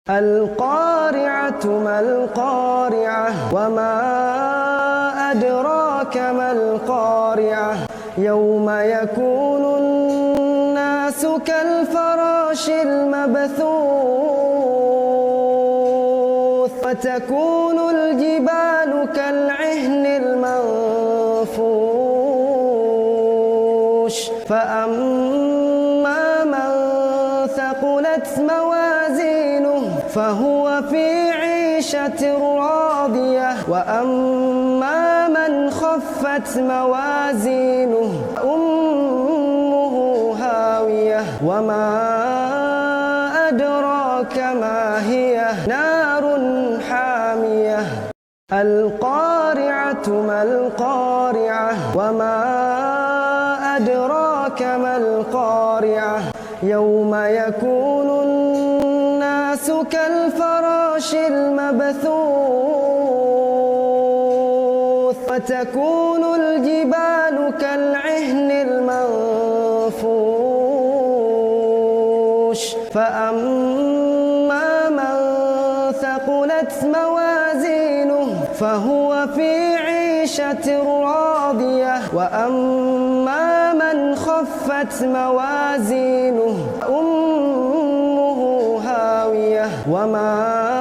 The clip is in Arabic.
القارعة ما القارعة وما أدراك ما القارعة يوم يكون الناس كالفراش المبثوث وتكون الجبال كالعهن المنفوش فأما من ثقلت موازينه فهو في عيشة راضية وأما من خفت موازينه أمه هاوية وما أدراك ما هي نار حامية القارعة ما القارعة وما أدراك ما القارعة يوم يكون الناس كالفراش المبثوث وتكون الجبال كالعهن المنفوش فأما من ثقلت موازينه فهو في عيشة راضية وأما من خفت موازينه أمه هاوية وما